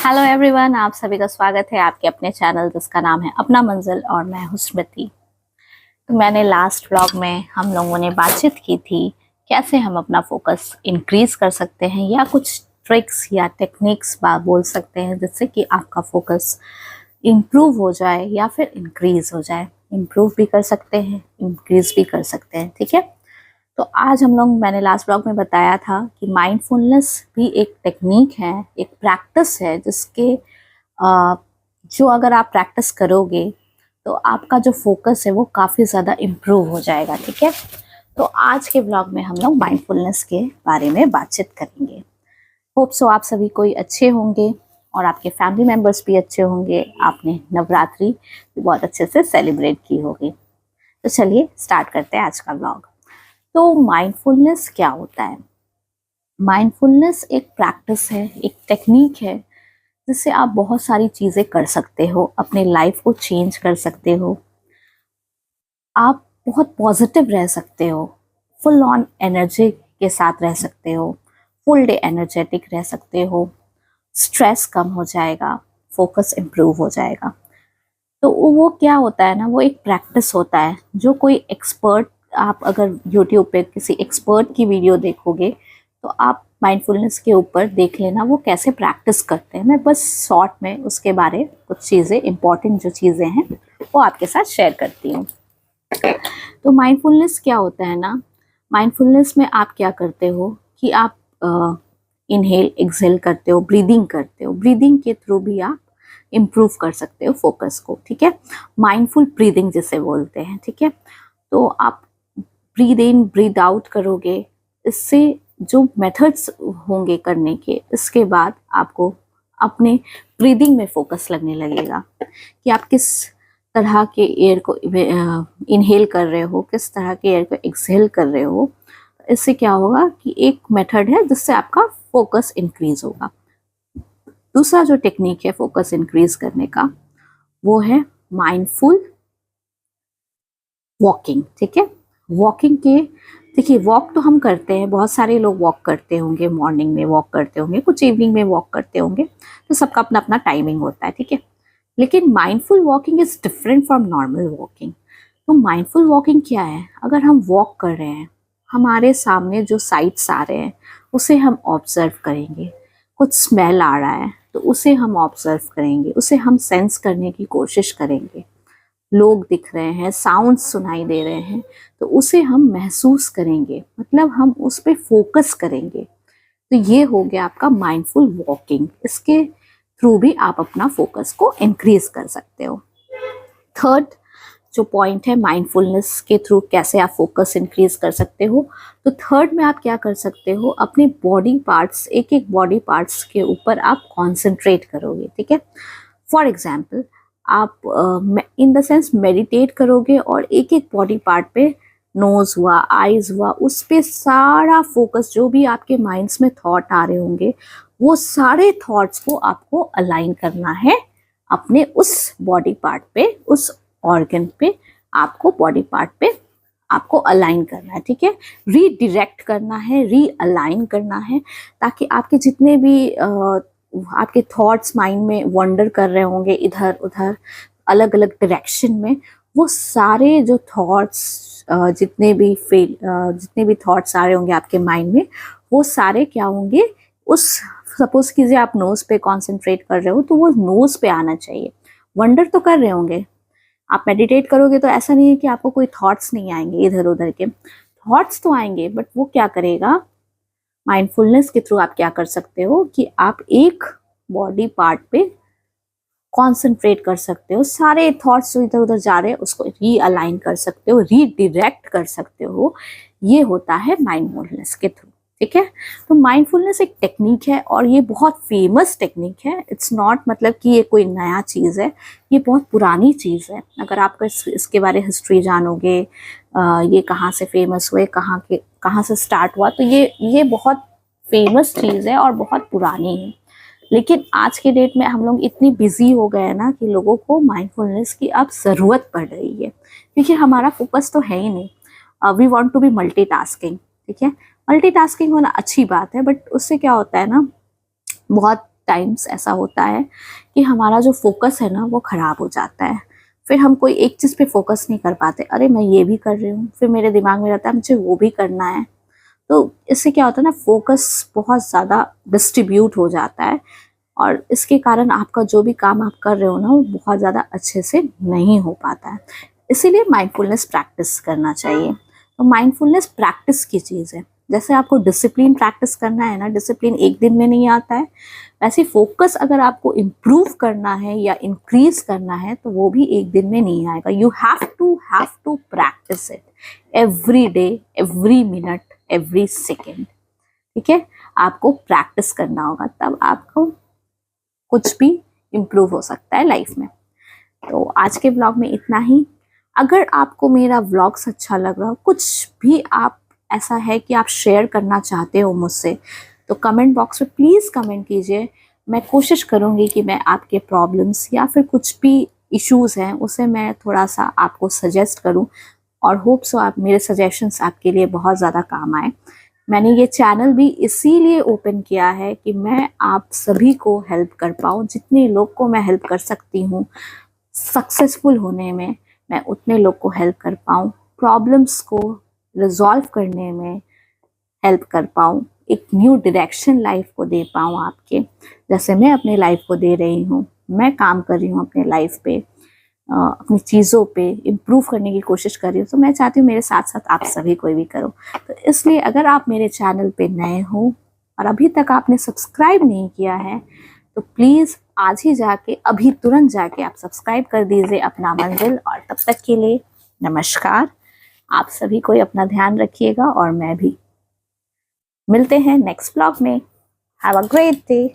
Hello everyone, आप सभी का स्वागत है आपके अपने चैनल जिसका नाम है अपना मंजिल और मैं हूं स्मृति। तो मैंने लास्ट व्लॉग में हम लोगों ने बातचीत की थी कैसे हम अपना फोकस इंक्रीज कर सकते हैं या कुछ ट्रिक्स या टेक्निक्स बोल सकते हैं जिससे कि आपका फोकस इम्प्रूव हो जाए या फिर इंक्रीज हो जाए। इम्प्रूव भी कर सकते हैं, इंक्रीज भी कर सकते हैं, ठीक है। तो आज मैंने लास्ट ब्लॉग में बताया था कि माइंडफुलनेस भी एक टेक्निक है, एक प्रैक्टिस है जिसके जो अगर आप प्रैक्टिस करोगे तो आपका जो फोकस है वो काफ़ी ज़्यादा इम्प्रूव हो जाएगा, ठीक है। तो आज के ब्लॉग में हम लोग माइंडफुलनेस के बारे में बातचीत करेंगे। होप सो आप सभी कोई अच्छे होंगे और आपके फैमिली मेम्बर्स भी अच्छे होंगे। आपने नवरात्रि भी बहुत अच्छे से सेलिब्रेट की होगी। तो चलिए स्टार्ट करते हैं आज का ब्लॉग। तो माइंडफुलनेस क्या होता है? माइंडफुलनेस एक प्रैक्टिस है, एक टेक्निक है जिससे आप बहुत सारी चीज़ें कर सकते हो, अपने लाइफ को चेंज कर सकते हो। आप बहुत पॉजिटिव रह सकते हो, फुल ऑन एनर्जी के साथ रह सकते हो, फुल डे एनर्जेटिक रह सकते हो, स्ट्रेस कम हो जाएगा, फोकस इम्प्रूव हो जाएगा। तो वो क्या होता है ना, वो एक प्रैक्टिस होता है जो कोई एक्सपर्ट, आप अगर यूट्यूब पे किसी एक्सपर्ट की वीडियो देखोगे तो आप माइंडफुलनेस के ऊपर देख लेना वो कैसे प्रैक्टिस करते हैं। मैं बस शॉर्ट में उसके बारे कुछ चीज़ें, इंपॉर्टेंट जो चीज़ें हैं वो आपके साथ शेयर करती हूँ। तो माइंडफुलनेस क्या होता है ना, माइंडफुलनेस में आप क्या करते हो कि आप इनहेल एक्सहेल करते हो, ब्रीदिंग करते हो। ब्रीदिंग के थ्रू भी आप इम्प्रूव कर सकते हो फोकस को, ठीक है। माइंडफुल ब्रीदिंग जिसे बोलते हैं, ठीक है। तो आप ब्रीद इन ब्रीद आउट करोगे, इससे जो मेथड्स होंगे करने के, इसके बाद आपको अपने ब्रीदिंग में फोकस लगने लगेगा कि आप किस तरह के एयर को इनहेल कर रहे हो, किस तरह के एयर को एक्सहेल कर रहे हो। इससे क्या होगा कि एक मेथड है जिससे आपका फोकस इंक्रीज होगा। दूसरा जो टेक्निक है फोकस इंक्रीज करने का वो है माइंडफुल वॉकिंग, ठीक है। वॉकिंग के देखिए, वॉक तो हम करते हैं, बहुत सारे लोग वॉक करते होंगे, मॉर्निंग में वॉक करते होंगे, कुछ इवनिंग में वॉक करते होंगे, तो सबका अपना अपना टाइमिंग होता है, ठीक है। लेकिन mindful walking is different from normal walking. तो माइंडफुल वॉकिंग क्या है? अगर हम वॉक कर रहे हैं, हमारे सामने जो साइट्स आ रहे हैं उसे हम ऑब्जर्व करेंगे। कुछ स्मेल आ रहा है तो उसे हम ऑब्जर्व करेंगे, उसे हम सेंस करने की कोशिश करेंगे। लोग दिख रहे हैं, साउंड सुनाई दे रहे हैं, तो उसे हम महसूस करेंगे, मतलब हम उस पर फोकस करेंगे। तो ये हो गया आपका माइंडफुल वॉकिंग। इसके थ्रू भी आप अपना फोकस को इंक्रीज कर सकते हो। थर्ड जो पॉइंट है माइंडफुलनेस के थ्रू कैसे आप फोकस इंक्रीज कर सकते हो, तो थर्ड में आप क्या कर सकते हो, अपने बॉडी पार्ट्स, एक एक बॉडी पार्ट्स के ऊपर आप कॉन्सेंट्रेट करोगे, ठीक है। फॉर एग्जाम्पल आप इन द सेंस मेडिटेट करोगे और एक एक बॉडी पार्ट पे, नोज हुआ, आईज हुआ, उस पे सारा फोकस, जो भी आपके माइंड्स में थॉट आ रहे होंगे वो सारे थॉट्स को आपको अलाइन करना है अपने उस बॉडी पार्ट पे, उस ऑर्गन पे, आपको बॉडी पार्ट पे आपको अलाइन करना है, ठीक है। रीडिरेक्ट करना है, रीअलाइन करना है, ताकि आपके जितने भी आपके थॉट्स माइंड में वंडर कर रहे होंगे इधर उधर अलग अलग डायरेक्शन में, वो सारे जो थॉट्स जितने भी थॉट्स आ रहे होंगे आपके माइंड में, वो सारे क्या होंगे, उस सपोज कीजिए आप नोज पे कंसंट्रेट कर रहे हो तो वो नोज पे आना चाहिए। वंडर तो कर रहे होंगे, आप मेडिटेट करोगे तो ऐसा नहीं है कि आपको कोई थॉट्स नहीं आएंगे, इधर उधर के थॉट्स तो आएंगे, बट वो क्या करेगा, माइंडफुलनेस के थ्रू आप क्या कर सकते हो कि आप एक बॉडी पार्ट पे कंसंट्रेट कर सकते हो, सारे थॉट्स जो इधर उधर जा रहे हैं उसको रीअलाइन कर सकते हो, रीडिरेक्ट कर सकते हो। ये होता है माइंडफुलनेस के थ्रू, ठीक है। तो माइंडफुलनेस एक टेक्निक है और ये बहुत फेमस टेक्निक है। इट्स नॉट मतलब कि ये कोई नया चीज़ है, ये बहुत पुरानी चीज़ है। अगर आप इसके बारे में हिस्ट्री जानोगे, ये कहाँ से फेमस हुए, कहाँ से स्टार्ट हुआ, तो ये बहुत फेमस चीज़ है और बहुत पुरानी है। लेकिन आज के डेट में हम लोग इतनी बिजी हो गए हैं ना कि लोगों को माइंडफुलनेस की अब ज़रूरत पड़ रही है, क्योंकि हमारा फोकस तो है ही नहीं। We want to be multitasking, ठीक है। मल्टीटास्किंग होना अच्छी बात है, बट उससे क्या होता है ना, बहुत टाइम्स ऐसा होता है कि हमारा जो फोकस है ना वो ख़राब हो जाता है, फिर हम कोई एक चीज़ पे फोकस नहीं कर पाते। अरे मैं ये भी कर रही हूँ, फिर मेरे दिमाग में रहता है मुझे वो भी करना है। तो इससे क्या होता है ना, फोकस बहुत ज़्यादा डिस्ट्रीब्यूट हो जाता है और इसके कारण आपका जो भी काम आप कर रहे हो ना वो बहुत ज़्यादा अच्छे से नहीं हो पाता है। इसीलिए माइंडफुलनेस प्रैक्टिस करना चाहिए। तो माइंडफुलनेस प्रैक्टिस की चीज़ है। जैसे आपको डिसिप्लिन प्रैक्टिस करना है ना, डिसिप्लिन एक दिन में नहीं आता है, वैसे फोकस अगर आपको इम्प्रूव करना है या इंक्रीज करना है तो वो भी एक दिन में नहीं आएगा। You have to practise it every day, every minute, every second. ठीक है, आपको प्रैक्टिस करना होगा, तब आपको कुछ भी इम्प्रूव हो सकता है लाइफ में। तो आज के ब्लॉग में इतना ही। अगर आपको मेरा व्लॉग्स अच्छा लग रहा हो, कुछ भी आप ऐसा है कि आप शेयर करना चाहते हो मुझसे, तो कमेंट बॉक्स में प्लीज़ कमेंट कीजिए। मैं कोशिश करूँगी कि मैं आपके प्रॉब्लम्स या फिर कुछ भी इश्यूज़ हैं उसे मैं थोड़ा सा आपको सजेस्ट करूँ, और होप सो आप मेरे सजेशंस आपके लिए बहुत ज़्यादा काम आए। मैंने ये चैनल भी इसीलिए ओपन किया है कि मैं आप सभी को हेल्प कर पाऊँ। जितने लोग को मैं हेल्प कर सकती हूँ सक्सेसफुल होने में, मैं उतने लोग को हेल्प कर पाऊँ, प्रॉब्लम्स को रिजॉल्व करने में हेल्प कर पाऊँ, एक न्यू डायरेक्शन लाइफ को दे पाऊँ आपके, जैसे मैं अपने लाइफ को दे रही हूँ। मैं काम कर रही हूँ अपने लाइफ पे, अपनी चीज़ों पे इम्प्रूव करने की कोशिश कर रही हूँ। तो मैं चाहती हूँ मेरे साथ साथ आप सभी कोई भी करो। तो इसलिए अगर आप मेरे चैनल पे नए हो और अभी तक आपने सब्सक्राइब नहीं किया है तो प्लीज़ आज ही जाके, अभी तुरंत जाके आप सब्सक्राइब कर दीजिए अपना मंजिल। और तब तक के लिए नमस्कार। आप सभी कोई अपना ध्यान रखिएगा और मैं भी। मिलते हैं नेक्स्ट ब्लॉग में। Have a great day.